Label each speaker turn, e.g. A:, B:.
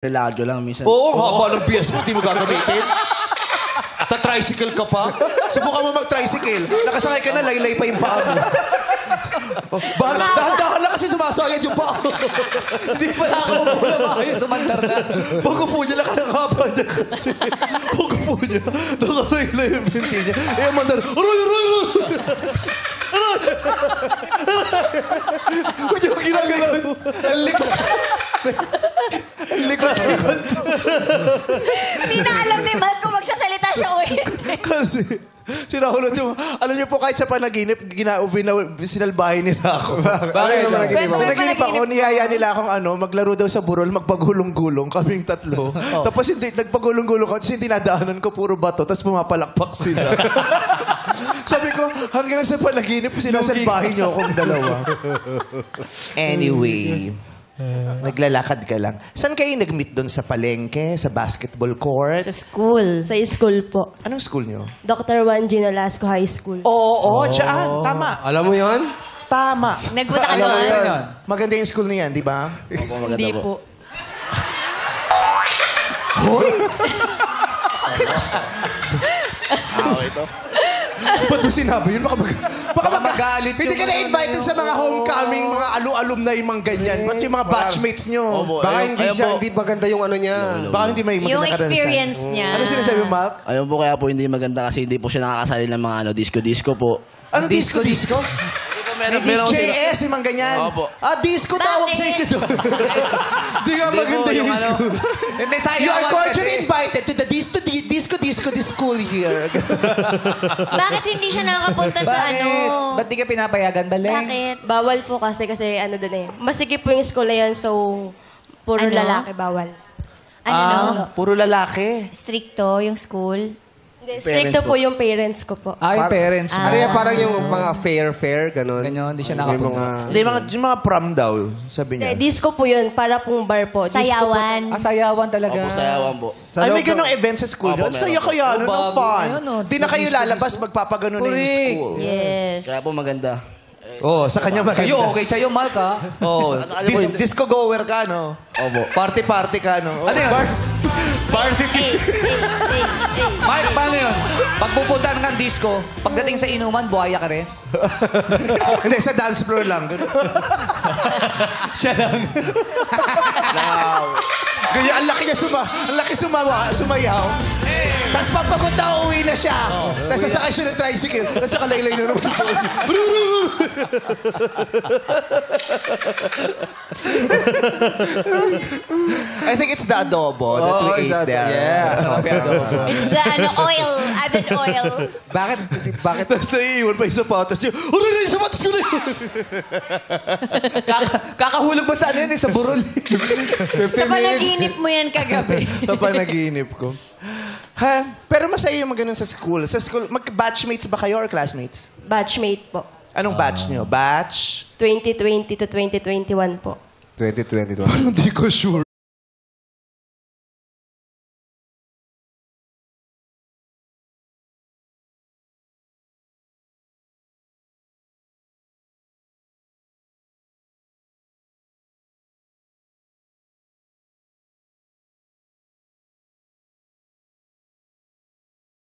A: Relago lang minsan.
B: Oo, haba ng BS mo, hindi mo gagamitin. Ta-tricycle ka pa? Subukan mo mag-tricycle. Nakasakay ka na, laylay pa yung paa mo. Dahan-dahan lang kasi sumasayad yung paa mo.
C: Hindi pa nakaupo na maayos, sumandar na.
B: Pag-upo niya, nakakapa niya kasi. Pag-upo niya, nakalaylay yung binti niya. Eh, mandar, aray! Ba't yung ginagalaw mo?
C: Ang likod. Ang likod.
D: Hindi na alam ni Matt kung magsasalita siya o hindi.
B: Kasi, sinahulot yung... Alam niyo po, kahit sa panaginip, sinalbahin nila ako.
C: Bakit?
B: Panaginip ako, niyaya nila akong maglaro daw sa burol, magpagulong-gulong, kaming tatlo. Tapos nagpagulong-gulong ako, tapos hindi nadaanan ko, puro bato, tapos pumapalakpak sila. Sabi ko, hanggang sa panaginip, sinasalbahin niyo akong dalawa. Anyway... Naglalakad ka lang. Saan kayo nag-meet doon sa palengke, sa basketball court?
E: Sa school. Sa school po.
B: Anong school niyo?
E: Dr. Juan G. Nolasco High School.
B: Oo, dyan. Tama.
F: Alam mo yon?
B: Tama.
D: Nagpunta ka
C: Alam mo
D: doon?
C: yun.
B: Maganda yung school niyan, di ba?
A: Opo, maganda
E: Hindi
A: po.
E: po.
B: Hoy!
A: Ito.
B: Ba't mo sinabi yun? Baka
C: magalit
B: Hindi
C: yung
B: ka na-invited sa mga homecoming, mga alumni, mga ganyan. Ba't yung mga batchmates nyo?
A: Opo,
F: Baka
A: ayun-
F: hindi
A: ayun
F: siya,
A: po.
F: hindi maganda yung ano niya.
B: Baka hindi may
D: Yung
B: magandang karanasan.
D: experience niya.
B: Ano sinasabi mo, Mark?
A: Ayun po kaya po hindi maganda kasi hindi po siya nakakasali ng mga disco-disco po.
B: Ano disco?
A: Meron
B: JS, yung mga ganyan.
A: Opo.
B: Disco tawag sa inyo doon. Hindi nga maganda yung disco.
C: May sayawan
B: You are cordially
C: kasi.
B: invited to the disco this school year.
D: Bakit hindi siya nakakapunta sa ano?
C: Ba't di ka pinapayagan, Baleng?
D: Bakit?
E: Bawal po kasi ano doon eh. Masikip po yung school na yun, so puro
D: Ano?
E: lalaki bawal.
D: Ano?
B: Puro lalaki.
D: Stricto yung school?
E: Hindi, stricto po yung parents ko po.
C: Ah, yung parents mo.
F: Ano yan, parang yung mga fair, gano'n.
C: Ganyan, hindi siya
F: May
C: nakapunta.
B: Hindi, yung mga prom daw, sabi niya.
E: Hindi, disco po yun. Para pong bar po. Disco po.
D: Sayawan?
C: Ah, sayawan talaga.
A: Opo, sayawan po.
B: Ay, may ganong event sa school.
A: Opo,
B: Ang saya
A: meron po.
B: kaya, ano, ng fun.
C: Ayan,
B: Di na kayo lalabas, magpapagano na yung
C: Correct.
B: school.
D: Yes.
A: Kaya po maganda.
B: Oo, sa kanya maganda.
C: Sa'yo, okay sa'yo, Mark, ha?
B: Oo, disco goer ka, no?
A: Opo.
B: Party ka, no?
C: Ano yun?
D: Hey.
C: Mark, paano yun? Pag pupunta ng disco, pagdating sa inuman, buhaya ka rin?
B: Hindi, sa dance floor lang.
C: Siya lang.
B: Kaya ang laki niya sumayaw. Tapos papagod na uwi na siya. Tapos sasakay siya ng tricycle. Tapos nakalaylay na naman. I think it's the adobo that we ate there.
D: It's the added oil.
F: Bakit?
B: Tapos naiiwan pa yung sapatos niya. Aray, yung sapatos ko na yun!
C: Kakahulog ba sa ano yun, sa burol?
D: Sa panaginip mo yan kagabi.
B: Ito pa naginip ko. Ha? Pero masaya yung mga ganun sa school. Sa school, mag-batchmates ba kayo or classmates?
E: Batchmate po.
B: Anong batch niyo? Batch?
E: 2020 to 2021 po.
F: 2022.
B: Hindi ko sure.